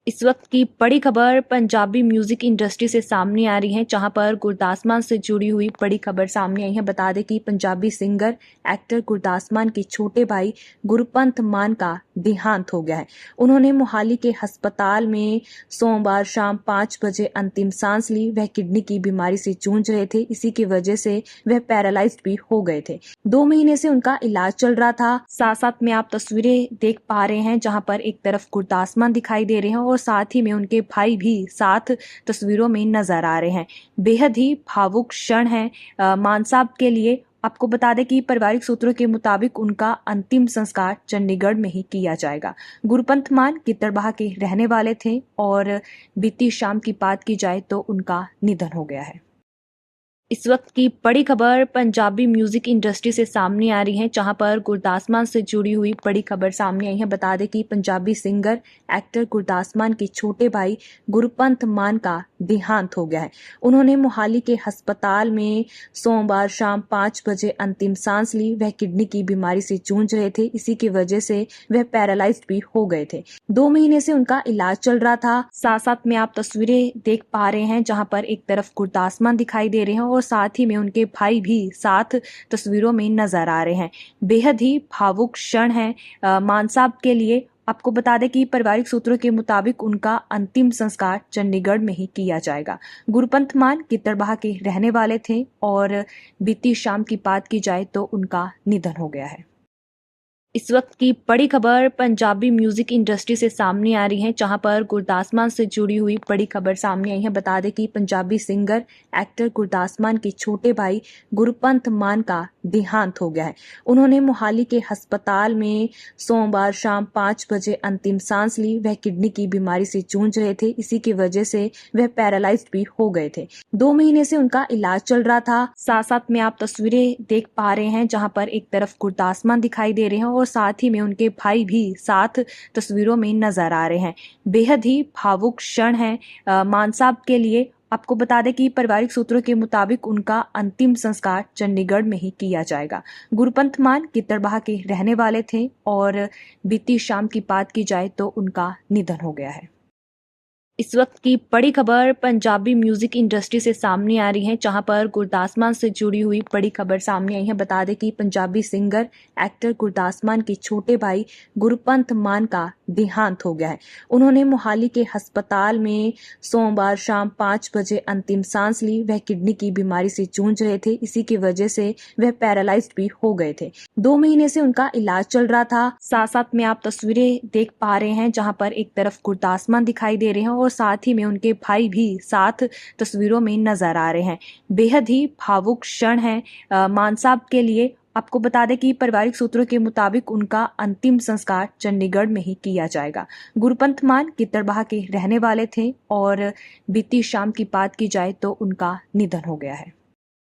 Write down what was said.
इस वक्त की बड़ी खबर पंजाबी म्यूजिक इंडस्ट्री से सामने आ रही है, जहां पर गुरदास मान से जुड़ी हुई बड़ी खबर सामने आई है। बता दें कि पंजाबी सिंगर एक्टर गुरदास मान के छोटे भाई गुरपंथ मान का देहांत हो गया है। उन्होंने मोहाली के अस्पताल में सोमवार शाम 5 बजे अंतिम सांस ली। वह किडनी की बीमारी से जूझ रहे थे, इसी की वजह से वह पैरालाइज्ड भी हो गए थे। 2 महीने से उनका इलाज चल रहा था। साथ साथ में आप तस्वीरें देख पा रहे हैं, जहां पर एक तरफ गुरदास मान दिखाई दे रहे हैं और साथ ही में उनके भाई भी साथ तस्वीरों में नजर आ रहे हैं। बेहद ही भावुक क्षण है मान साहब के लिए। आपको बता दें कि पारिवारिक सूत्रों के मुताबिक उनका अंतिम संस्कार चंडीगढ़ में ही किया जाएगा। गुरपंथ मान गिद्दड़बाहा के रहने वाले थे और बीती शाम की बात की जाए तो उनका निधन हो गया है। इस वक्त की बड़ी खबर पंजाबी म्यूजिक इंडस्ट्री से सामने आ रही है, जहां पर गुरदास मान से जुड़ी हुई बड़ी खबर सामने आई है। बता दें कि पंजाबी सिंगर एक्टर गुरदास मान के छोटे भाई गुरपंथ मान का देहांत हो गया है। उन्होंने मोहाली के अस्पताल में सोमवार शाम 5 बजे अंतिम सांस ली। वह किडनी की बीमारी से जूझ रहे थे, इसी की वजह से वह पैरालाइज्ड भी हो गए थे। 2 महीने से उनका इलाज चल रहा था। साथ साथ में आप तस्वीरें देख पा रहे हैं, जहां पर एक तरफ गुरदास मान दिखाई दे रहे हैं और साथ ही में उनके भाई भी साथ तस्वीरों में नजर आ रहे हैं। बेहद ही भावुक क्षण है मान साहब के लिए। आपको बता दें कि पारिवारिक सूत्रों के मुताबिक उनका अंतिम संस्कार चंडीगढ़ में ही किया जाएगा। गुरपंथ मान गिद्दड़बाहा के रहने वाले थे और बीती शाम की बात की जाए तो उनका निधन हो गया है। इस वक्त की बड़ी खबर पंजाबी म्यूजिक इंडस्ट्री से सामने आ रही है, जहां पर गुरदास मान से जुड़ी हुई बड़ी खबर सामने आई है। बता दें कि पंजाबी सिंगर एक्टर गुरदास मान के छोटे भाई गुरपंथ मान का देहांत हो गया है। उन्होंने मोहाली के अस्पताल में सोमवार शाम 5 बजे अंतिम सांस ली। वह किडनी की बीमारी से जूझ रहे थे, इसी की वजह से वह पैरालाइज्ड भी हो गए थे। 2 महीने से उनका इलाज चल रहा था। साथ साथ में आप तस्वीरें देख पा रहे हैं, जहां पर एक तरफ गुरदास मान दिखाई दे रहे हैं और साथ ही में उनके भाई भी साथ तस्वीरों में नजर आ रहे हैं। बेहद ही भावुक क्षण है मान साहब के लिए। आपको बता दें कि पारिवारिक सूत्रों के मुताबिक उनका अंतिम संस्कार चंडीगढ़ में ही किया जाएगा। गुरपंथ मान गिद्दड़बाहा के रहने वाले थे और बीती शाम की बात की जाए तो उनका निधन हो गया है। इस वक्त की बड़ी खबर पंजाबी म्यूजिक इंडस्ट्री से सामने आ रही है, जहां पर गुरदास मान से जुड़ी हुई बड़ी खबर सामने आई है। बता दें कि पंजाबी सिंगर एक्टर गुरदास मान के छोटे भाई गुरपंथ मान का देहांत हो गया है। उन्होंने मोहाली के अस्पताल में सोमवार शाम 5 बजे अंतिम सांस ली। वह किडनी की बीमारी से जूझ रहे थे, इसी की वजह से वह पैरालाइज्ड भी हो गए थे। 2 महीने से उनका इलाज चल रहा था। साथ साथ में आप तस्वीरें देख पा रहे हैं, जहां पर एक तरफ गुरदास मान दिखाई दे रहे हैं और साथ ही में उनके भाई भी साथ तस्वीरों में नजर आ रहे हैं। बेहद ही भावुक क्षण है मान साहब के लिए। आपको बता दें कि पारिवारिक सूत्रों के मुताबिक उनका अंतिम संस्कार चंडीगढ़ में ही किया जाएगा। गुरपंथ मान गिद्दड़बाहा के रहने वाले थे और बीती शाम की बात की जाए तो उनका निधन हो गया है।